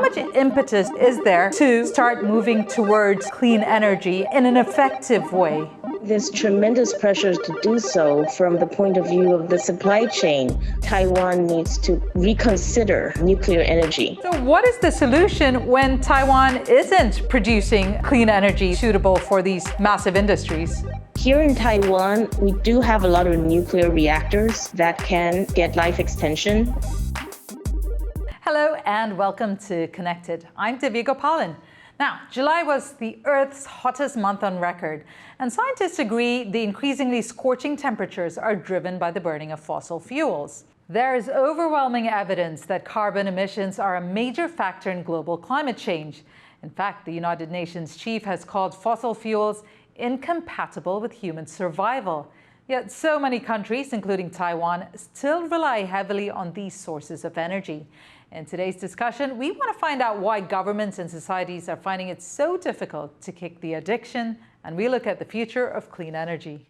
how much impetus is there to start moving towards clean energy in an effective way? There's tremendous pressures to do so from the point of view of the supply chain. Taiwan needs to reconsider nuclear energy. So what is the solution when Taiwan isn't producing clean energy suitable for these massive industries? Here in Taiwan, we do have a lot of nuclear reactors that can get life extension. Hello and welcome to Connected. I'm Divya Gopalan. Now, July was the Earth's hottest month on record, and scientists agree the increasingly scorching temperatures are driven by the burning of fossil fuels. There is overwhelming evidence that carbon emissions are a major factor in global climate change. In fact, the United Nations chief has called fossil fuels incompatible with human survival. Yet so many countries, including Taiwan, still rely heavily on these sources of energy. In today's discussion, we want to find out why governments and societies are finding it so difficult to kick the addiction, and we look at the future of clean energy.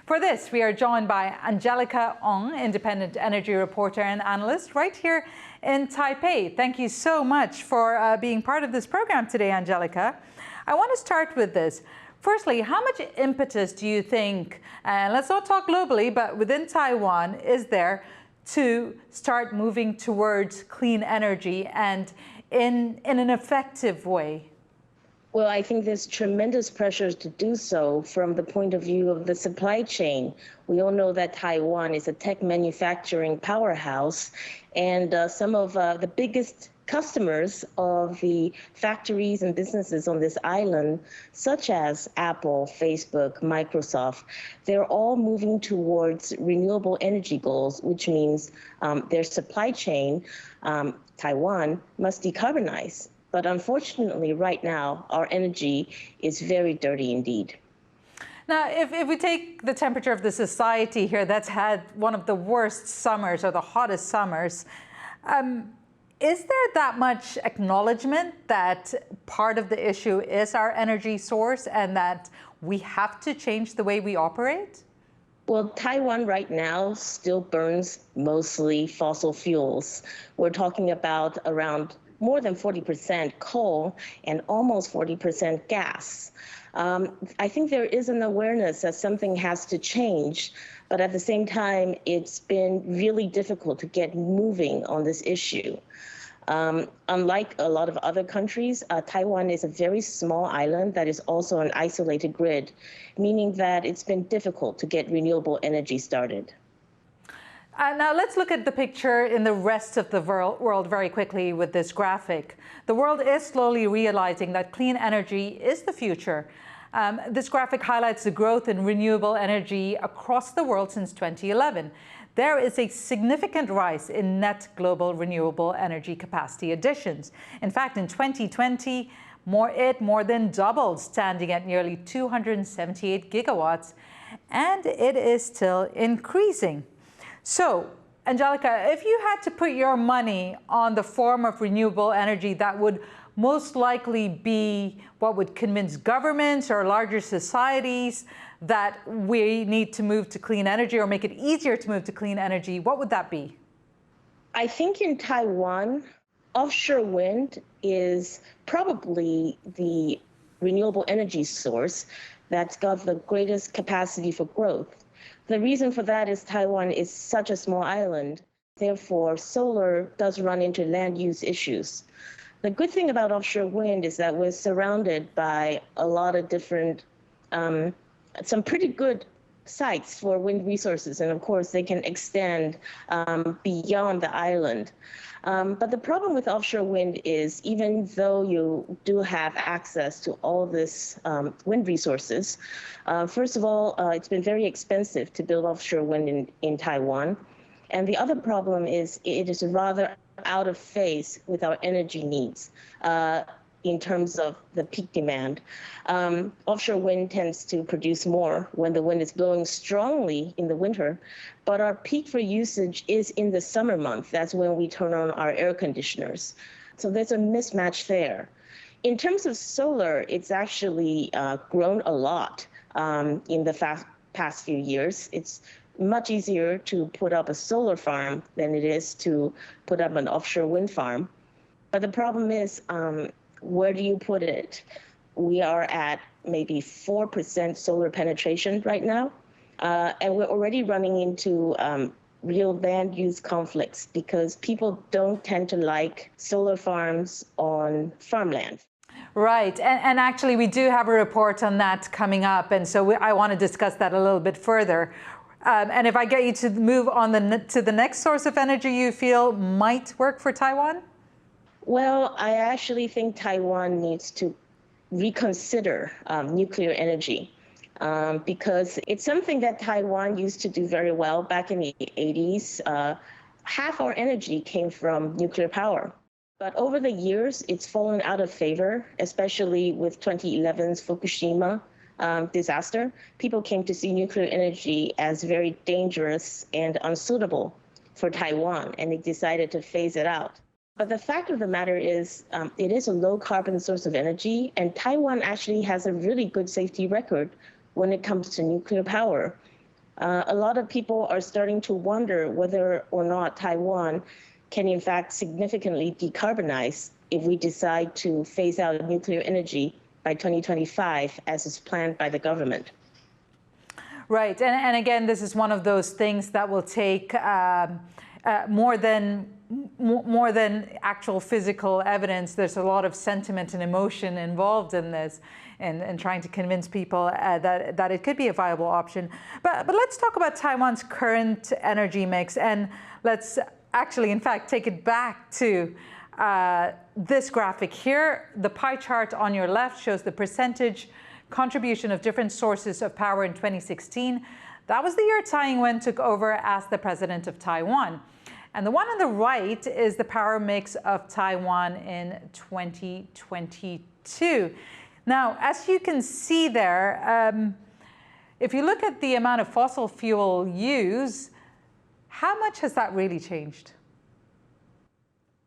For this, we are joined by Angelica Oung, independent energy reporter and analyst right here in Taipei. Thank you so much for being part of this program today, Angelica. I want to start with this. Firstly, how much impetus do you think, and let's not talk globally, but within Taiwan, is there to start moving towards clean energy and in an effective way? Well, I think there's tremendous pressures to do so from the point of view of the supply chain. We all know that Taiwan is a tech manufacturing powerhouse, and some of the biggest customers of the factories and businesses on this island, such as Apple, Facebook, Microsoft, they're all moving towards renewable energy goals, which means their supply chain, Taiwan, must decarbonize. But unfortunately, right now, our energy is very dirty indeed. Now, if we take the temperature of the society here that's had one of the worst summers or the hottest summers, is there that much acknowledgement that part of the issue is our energy source and that we have to change the way we operate? Well, Taiwan right now still burns mostly fossil fuels. We're talking about around more than 40% coal and almost 40% gas. I think there is an awareness that something has to change, but at the same time, it's been really difficult to get moving on this issue. Unlike a lot of other countries, Taiwan is a very small island that is also an isolated grid, meaning that it's been difficult to get renewable energy started. Now let's look at the picture in the rest of the world very quickly with this graphic. The world is slowly realizing that clean energy is the future. This graphic highlights the growth in renewable energy across the world since 2011. There is a significant rise in net global renewable energy capacity additions. In fact, in 2020, it more than doubled, standing at nearly 278 gigawatts, and it is still increasing. So, Angelica, if you had to put your money on the form of renewable energy that would most likely be what would convince governments or larger societies that we need to move to clean energy or make it easier to move to clean energy, what would that be? I think in Taiwan, offshore wind is probably the renewable energy source that's got the greatest capacity for growth. The reason for that is Taiwan is such a small island. Therefore, solar does run into land use issues. The good thing about offshore wind is that we're surrounded by a lot of different, some pretty good sites for wind resources. And of course, they can extend beyond the island. But the problem with offshore wind is even though you do have access to all this wind resources, first of all, it's been very expensive to build offshore wind in Taiwan. And the other problem is it is rather out of phase with our energy needs in terms of the peak demand. Offshore wind tends to produce more when the wind is blowing strongly in the winter, but our peak for usage is in the summer month. That's when we turn on our air conditioners. So there's a mismatch there. In terms of solar, it's actually grown a lot in the past few years. It's much easier to put up a solar farm than it is to put up an offshore wind farm. But the problem is, where do you put it? We are at maybe 4% solar penetration right now, and we're already running into real land use conflicts because people don't tend to like solar farms on farmland. Right, and actually we do have a report on that coming up, and so I want to discuss that a little bit further. And if I get you to move on to the next source of energy you feel might work for Taiwan? Well, I actually think Taiwan needs to reconsider nuclear energy because it's something that Taiwan used to do very well back in the 80s. Half our energy came from nuclear power. But over the years, it's fallen out of favor, especially with 2011's Fukushima disaster. People came to see nuclear energy as very dangerous and unsuitable for Taiwan, and they decided to phase it out. But the fact of the matter is, it is a low carbon source of energy, and Taiwan actually has a really good safety record when it comes to nuclear power. A lot of people are starting to wonder whether or not Taiwan can in fact significantly decarbonize if we decide to phase out nuclear energy by 2025, as is planned by the government. Right, and again, this is one of those things that will take more than actual physical evidence. There's a lot of sentiment and emotion involved in this, and trying to convince people that it could be a viable option. But let's talk about Taiwan's current energy mix, and let's actually, in fact, take it back to this graphic here. The pie chart on your left shows the percentage contribution of different sources of power in 2016. That was the year Tsai Ing-wen took over as the president of Taiwan. And the one on the right is the power mix of Taiwan in 2022. Now, as you can see there, if you look at the amount of fossil fuel used, how much has that really changed?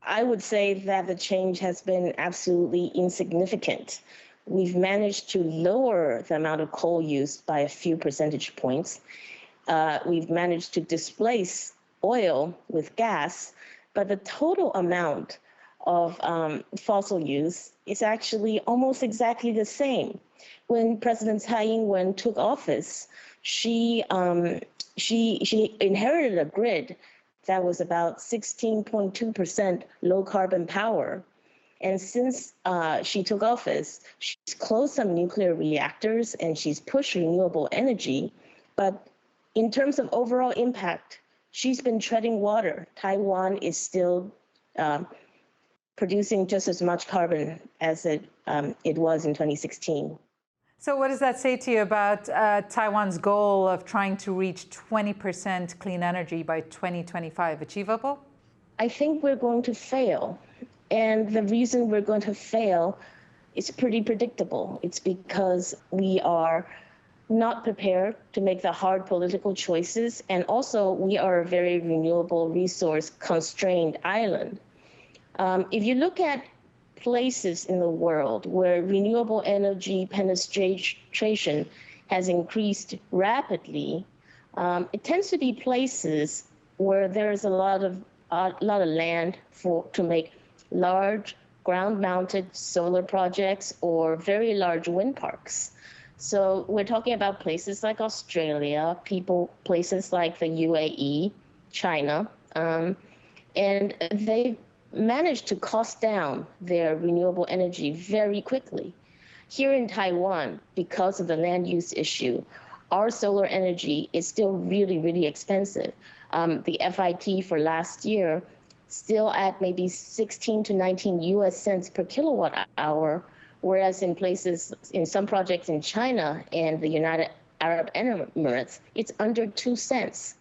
I would say that the change has been absolutely insignificant. We've managed to lower the amount of coal used by a few percentage points. We've managed to displace oil with gas, but the total amount of fossil use is actually almost exactly the same. When President Tsai Ing-wen took office, she inherited a grid that was about 16.2% low carbon power. And since she took office, she's closed some nuclear reactors and she's pushed renewable energy. But in terms of overall impact, she's been treading water. Taiwan is still producing just as much carbon as it was in 2016. So what does that say to you about Taiwan's goal of trying to reach 20% clean energy by 2025? Achievable? I think we're going to fail. And the reason we're going to fail is pretty predictable. It's because we are not prepared to make the hard political choices. And also, we are a very renewable resource constrained island. If you look at places in the world where renewable energy penetration has increased rapidly, it tends to be places where there's a lot of land to make large ground-mounted solar projects or very large wind parks. So we're talking about places like Australia, places like the UAE, China, and they managed to cost down their renewable energy very quickly. Here in Taiwan, because of the land use issue, our solar energy is still really, really expensive. The FIT for last year still at maybe 16 to 19 US cents per kilowatt hour, whereas in some projects in China and the United Arab Emirates, it's under 2 cents.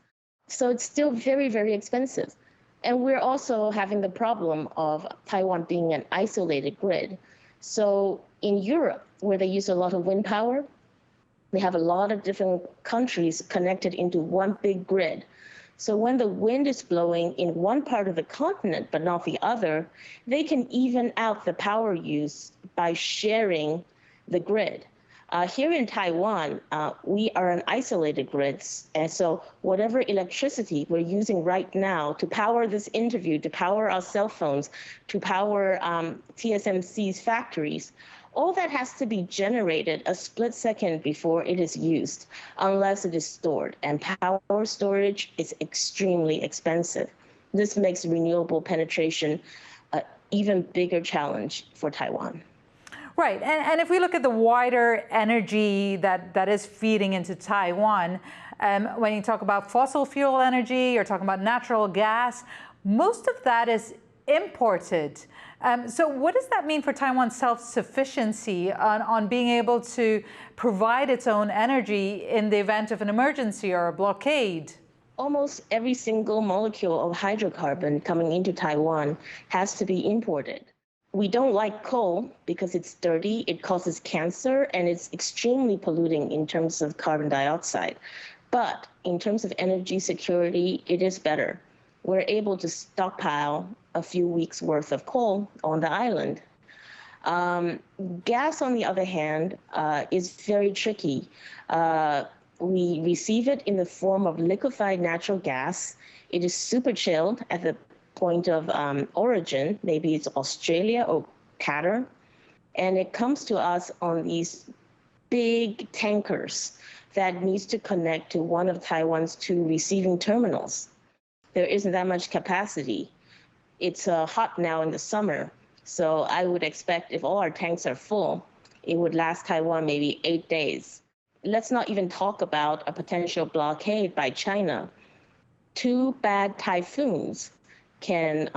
So it's still very, very expensive. And we're also having the problem of Taiwan being an isolated grid. So in Europe, where they use a lot of wind power, they have a lot of different countries connected into one big grid. So when the wind is blowing in one part of the continent, but not the other, they can even out the power use by sharing the grid. Here in Taiwan, we are an isolated grid, and so whatever electricity we're using right now to power this interview, to power our cell phones, to power TSMC's factories, all that has to be generated a split second before it is used, unless it is stored. And power storage is extremely expensive. This makes renewable penetration an even bigger challenge for Taiwan. Right, and if we look at the wider energy that is feeding into Taiwan, when you talk about fossil fuel energy, you're talking about natural gas, most of that is imported. So what does that mean for Taiwan's self-sufficiency on being able to provide its own energy in the event of an emergency or a blockade? Almost every single molecule of hydrocarbon coming into Taiwan has to be imported. We don't like coal because it's dirty, it causes cancer, and it's extremely polluting in terms of carbon dioxide. But in terms of energy security, it is better. We're able to stockpile a few weeks' worth of coal on the island. Gas, on the other hand, is very tricky. We receive it in the form of liquefied natural gas. It is super chilled at the point of origin, maybe it's Australia or Qatar, and it comes to us on these big tankers that needs to connect to one of Taiwan's 2 receiving terminals. There isn't that much capacity. It's hot now in the summer, so I would expect if all our tanks are full, it would last Taiwan maybe 8 days. Let's not even talk about a potential blockade by China. 2 bad typhoons can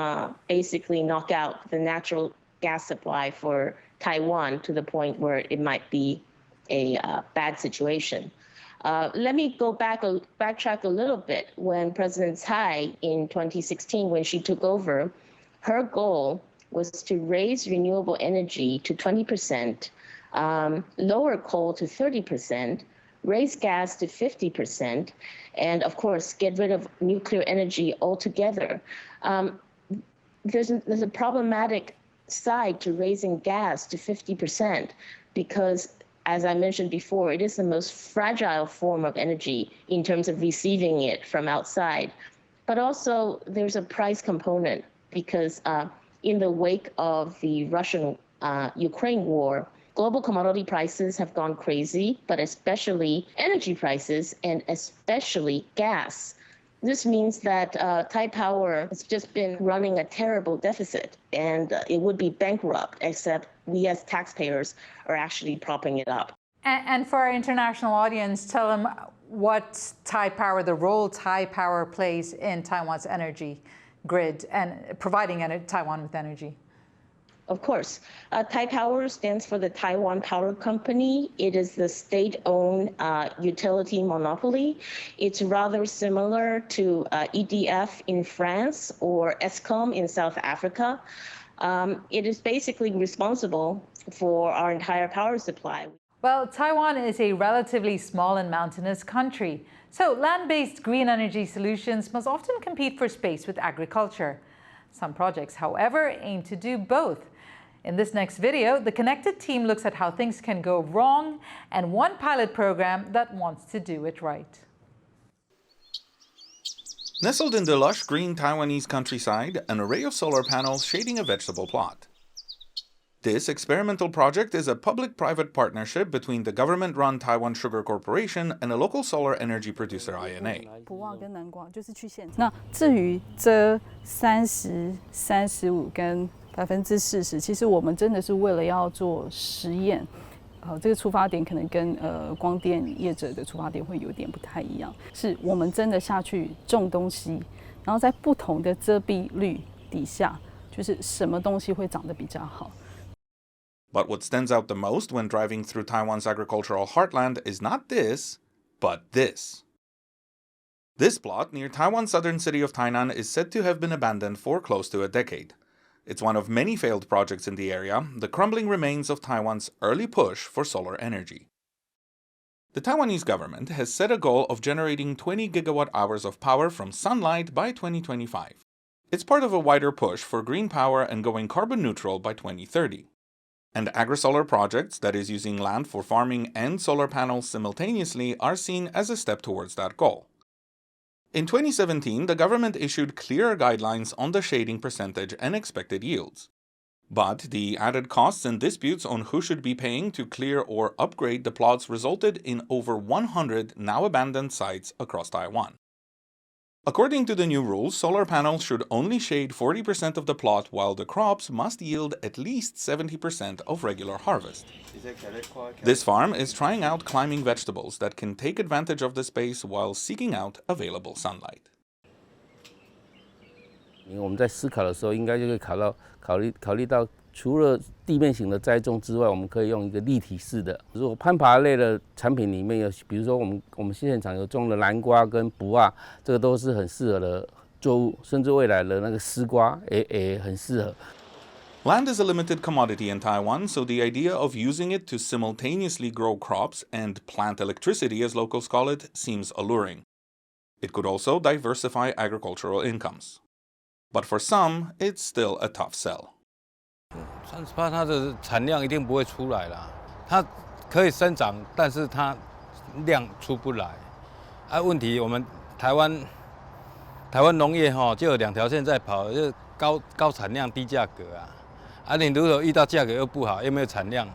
basically knock out the natural gas supply for Taiwan to the point where it might be a bad situation. Let me backtrack a little bit. When President Tsai in 2016, when she took over, her goal was to raise renewable energy to 20%, lower coal to 30%, raise gas to 50%, and of course, get rid of nuclear energy altogether. There's a problematic side to raising gas to 50% because, as I mentioned before, it is the most fragile form of energy in terms of receiving it from outside. But also, there's a price component because in the wake of the Russian-Ukraine war, global commodity prices have gone crazy, but especially energy prices and especially gas. This means that Taipower has just been running a terrible deficit, and it would be bankrupt, except we as taxpayers are actually propping it up. And for our international audience, tell them what Taipower, the role Taipower plays in Taiwan's energy grid and providing Taiwan with energy. Of course. Taipower stands for the Taiwan Power Company. It is the state-owned utility monopoly. It's rather similar to EDF in France or Eskom in South Africa. It is basically responsible for our entire power supply. Well, Taiwan is a relatively small and mountainous country, so land-based green energy solutions must often compete for space with agriculture. Some projects, however, aim to do both. In this next video, the Connected team looks at how things can go wrong and one pilot program that wants to do it right. Nestled in the lush green Taiwanese countryside, an array of solar panels shading a vegetable plot. This experimental project is a public-private partnership between the government-run Taiwan Sugar Corporation and a local solar energy producer INA. 不望跟南光就是去现场。那至于这30、35跟40%，其实我们真的是为了要做实验。这个出发点可能跟光电业者的出发点会有点不太一样，是我们真的下去种东西，然后在不同的遮蔽率底下，就是什么东西会长得比较好。 But what stands out the most when driving through Taiwan's agricultural heartland is not this, but this. This plot near Taiwan's southern city of Tainan is said to have been abandoned for close to a decade. It's one of many failed projects in the area, the crumbling remains of Taiwan's early push for solar energy. The Taiwanese government has set a goal of generating 20 gigawatt-hours of power from sunlight by 2025. It's part of a wider push for green power and going carbon neutral by 2030. And agri-solar projects, that is using land for farming and solar panels simultaneously, are seen as a step towards that goal. In 2017, the government issued clearer guidelines on the shading percentage and expected yields. But the added costs and disputes on who should be paying to clear or upgrade the plots resulted in over 100 now abandoned sites across Taiwan. According to the new rules, solar panels should only shade 40% of the plot, while the crops must yield at least 70% of regular harvest. This farm is trying out climbing vegetables that can take advantage of the space while seeking out available sunlight. 我们在思考的时候，应该就会考虑到，除了地面型的栽种之外，我们可以用一个立体式的。如果攀爬类的产品里面有，比如说我们现场有种的南瓜跟卜啊，这个都是很适合的作物，甚至未来的那个丝瓜也很适合。 Land is a limited commodity in Taiwan, so the idea of using it to simultaneously grow crops and plant electricity, as locals call it, seems alluring. It could also diversify agricultural incomes. But for some, it's still a tough sell. 30%它的产量一定不会出来啦，它可以生长，但是它量出不来。问题我们台湾农业就有2条线在跑，就是高产量低价格啊。你如果遇到价格又不好，又没有产量，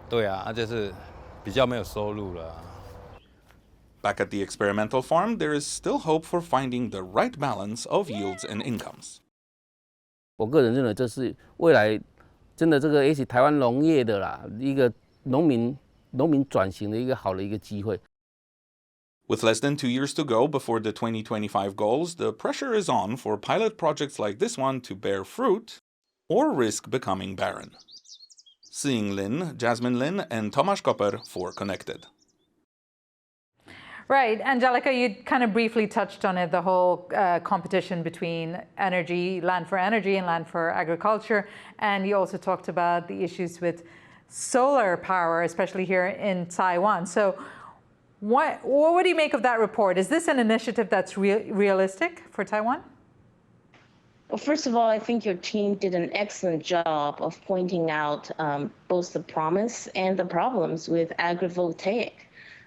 对啊，就是比较没有收入了。 Back at the experimental farm, there is still hope for finding the right balance of yields and incomes. 我个人认为这是未来真的这个也许台湾农业的啦一个农民转型的一个好的一个机会。 With less than 2 years to go before the 2025 goals, the pressure is on for pilot projects like this one to bear fruit or risk becoming barren. Siying Lin, Jasmine Lin, and Tomasz Koper for Connected. Right. Angelica, you kind of briefly touched on it, the whole competition between land for energy and land for agriculture. And you also talked about the issues with solar power, especially here in Taiwan. So what do you make of that report? Is this an initiative that's realistic for Taiwan? Well, first of all, I think your team did an excellent job of pointing out both the promise and the problems with agrivoltaic.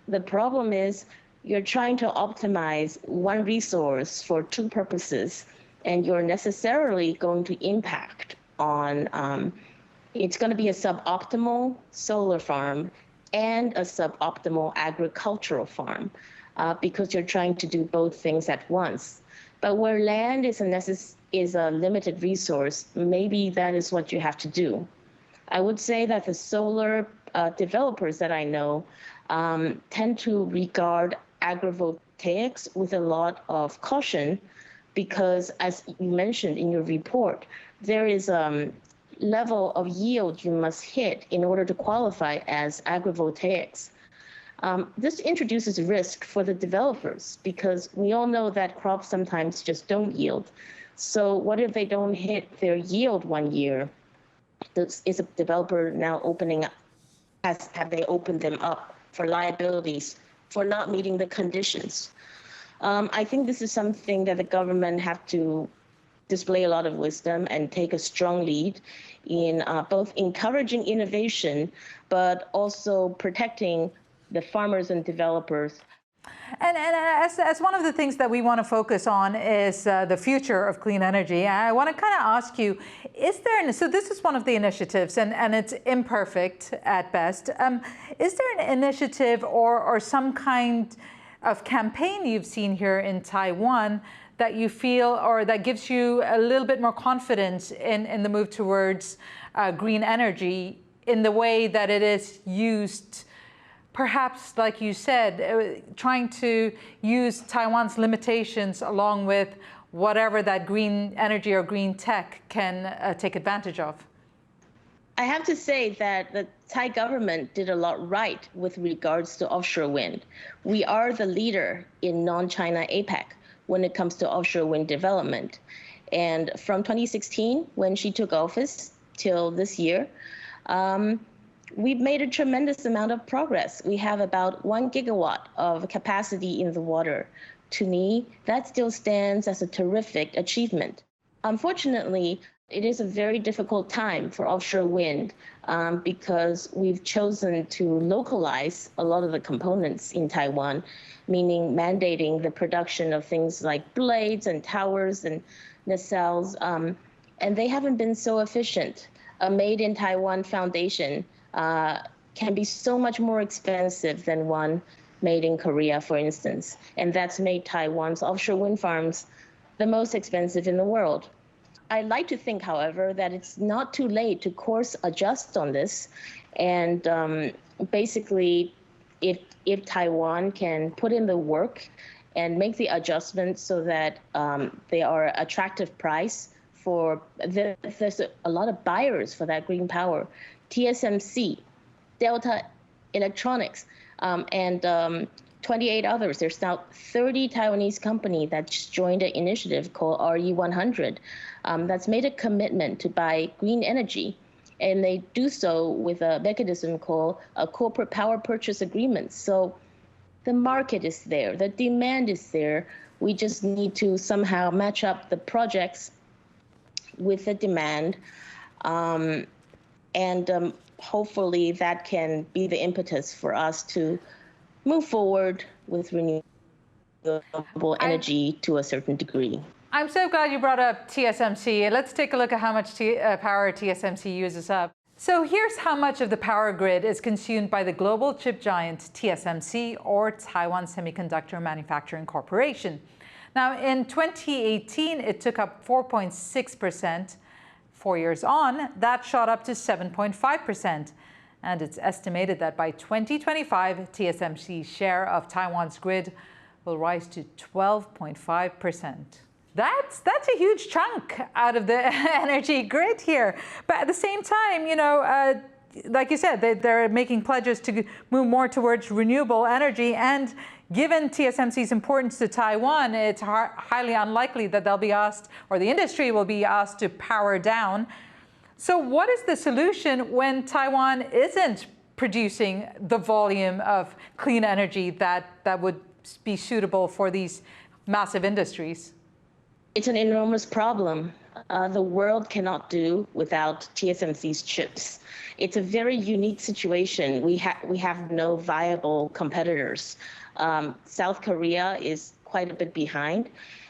The problem is you're trying to optimize one resource for two purposes, and you're necessarily going to impact on, it's going to be a suboptimal solar farm and a suboptimal agricultural farm because you're trying to do both things at once. But where land is a limited resource, maybe that is what you have to do. I would say that the solar developers that I know tend to regard agrivoltaics with a lot of caution because, as you mentioned in your report, there is a level of yield you must hit in order to qualify as agrivoltaics. This introduces risk for the developers because we all know that crops sometimes just don't yield. So what if they don't hit their yield one year? Is a developer now opening up? Have they opened them up for liabilities for not meeting the conditions? I think this is something that the government have to display a lot of wisdom and take a strong lead in both encouraging innovation, but also protecting the farmers and developers. And as one of the things that we want to focus on is the future of clean energy, I want to kind of ask you, so this is one of the initiatives, and it's imperfect at best. Is there an initiative or some kind of campaign you've seen here in Taiwan that you feel or that gives you a little bit more confidence in the move towards green energy in the way that it is used? Perhaps, like you said, trying to use Taiwan's limitations along with whatever that green energy or green tech can take advantage of. I have to say that the Thai government did a lot right with regards to offshore wind. We are the leader in non-China APEC when it comes to offshore wind development. And from 2016, when she took office, till this year, we've made a tremendous amount of progress. We have about 1 gigawatt of capacity in the water. To me, that still stands as a terrific achievement. Unfortunately, It is a very difficult time for offshore wind because we've chosen to localize a lot of the components in Taiwan, meaning mandating the production of things like blades and towers and nacelles, and they haven't been so efficient. A made in Taiwan foundation can be so much more expensive than one made in Korea, for instance, and that's made Taiwan's offshore wind farms the most expensive in the world. I like to think, however, that it's not too late to course adjust on this. And basically, if Taiwan can put in the work and make the adjustments so that they are attractive price for, there's a lot of buyers for that green power. TSMC, Delta Electronics, and 28 others. There's now 30 Taiwanese companies that's joined an initiative called RE100 that's made a commitment to buy green energy. And they do so with a mechanism called a corporate power purchase agreement. So the market is there, the demand is there. We just need to somehow match up the projects with the demand. And hopefully that can be the impetus for us to move forward with renewable energy to a certain degree. I'm so glad you brought up TSMC. Let's take a look at how much power TSMC uses up. So here's how much of the power grid is consumed by the global chip giant TSMC, or Taiwan Semiconductor Manufacturing Corporation. Now, in 2018, it took up 4.6%. 4 years on, that shot up to 7.5%. And it's estimated that by 2025, TSMC's share of Taiwan's grid will rise to 12.5%. That's a huge chunk out of the energy grid here. But at the same time, you know, like you said, they're making pledges to move more towards renewable energy. And given TSMC's importance to Taiwan, it's highly unlikely that they'll be asked, or the industry will be asked, to power down. So what is the solution when Taiwan isn't producing the volume of clean energy that would be suitable for these massive industries? It's an enormous problem. The world cannot do without TSMC's chips. It's a very unique situation. We have no viable competitors. South Korea is quite a bit behind.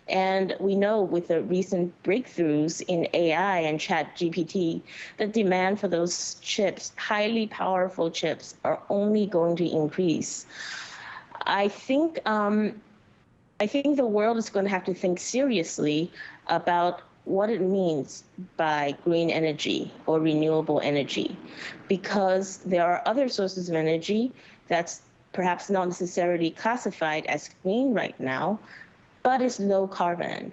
And we know with the recent breakthroughs in AI and ChatGPT, the demand for those chips, highly powerful chips, are only going to increase. I think the world is going to have to think seriously about what it means by green energy or renewable energy, because there are other sources of energy that's perhaps not necessarily classified as green right now, but it's low carbon.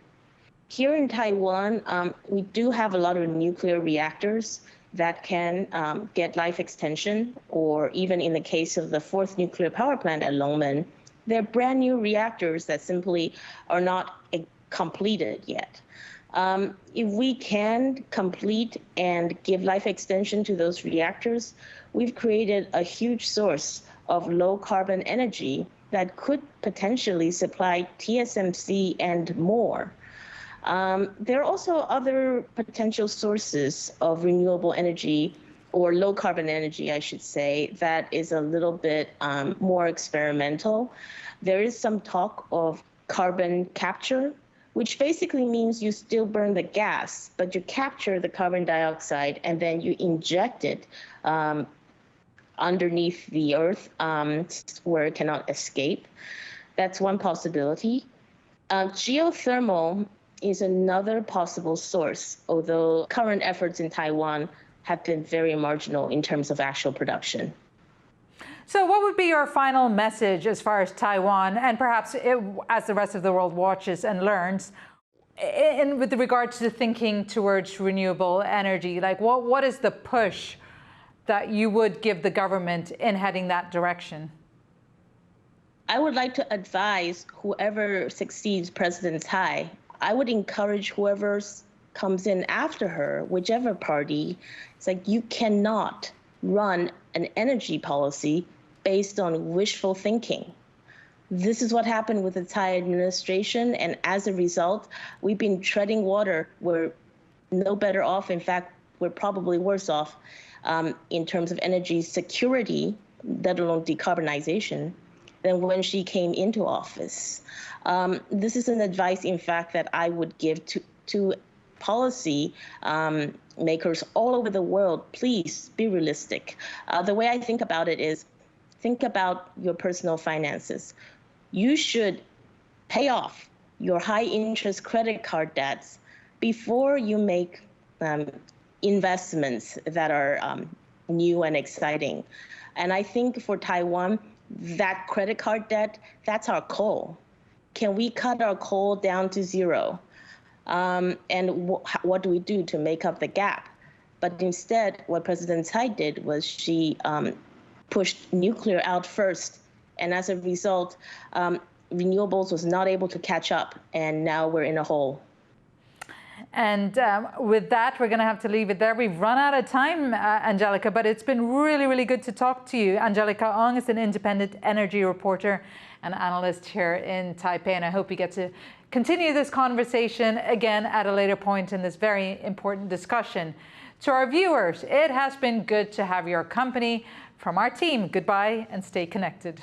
Here in Taiwan, we do have a lot of nuclear reactors that can get life extension, or even in the case of the 4th nuclear power plant at Longmen, they're brand new reactors that simply are not completed yet. If we can complete and give life extension to those reactors, we've created a huge source of low carbon energy that could potentially supply TSMC and more. There are also other potential sources of renewable energy, or low carbon energy, I should say, that is a little bit more experimental. There is some talk of carbon capture, which basically means you still burn the gas, but you capture the carbon dioxide and then you inject it underneath the earth where it cannot escape. That's one possibility. Geothermal is another possible source, although current efforts in Taiwan have been very marginal in terms of actual production. So what would be your final message as far as Taiwan, and perhaps as the rest of the world watches and learns, with regard to thinking towards renewable energy? Like, what is the push that you would give the government in heading that direction? I would like to advise whoever succeeds President Tsai, I would encourage whoever comes in after her, whichever party, it's like you cannot run an energy policy based on wishful thinking. This is what happened with the Tsai administration, and as a result, we've been treading water where no better off. In fact, we're probably worse off in terms of energy security, let alone decarbonization, than when she came into office. This is an advice, in fact, that I would give to policy makers all over the world. Please be realistic. The way I think about it is, think about your personal finances. You should pay off your high-interest credit card debts before you make investments that are new and exciting. And I think for Taiwan, that credit card debt, that's our coal. Can we cut our coal down to zero? And what do we do to make up the gap? But instead, what President Tsai did was she pushed nuclear out first. And as a result, renewables was not able to catch up. And now we're in a hole. And with that, we're going to have to leave it there. We've run out of time, Angelica, but it's been really, really good to talk to you. Angelica Oung is an independent energy reporter and analyst here in Taipei, and I hope we get to continue this conversation again at a later point in this very important discussion. To our viewers, it has been good to have your company. From our team, goodbye and stay connected.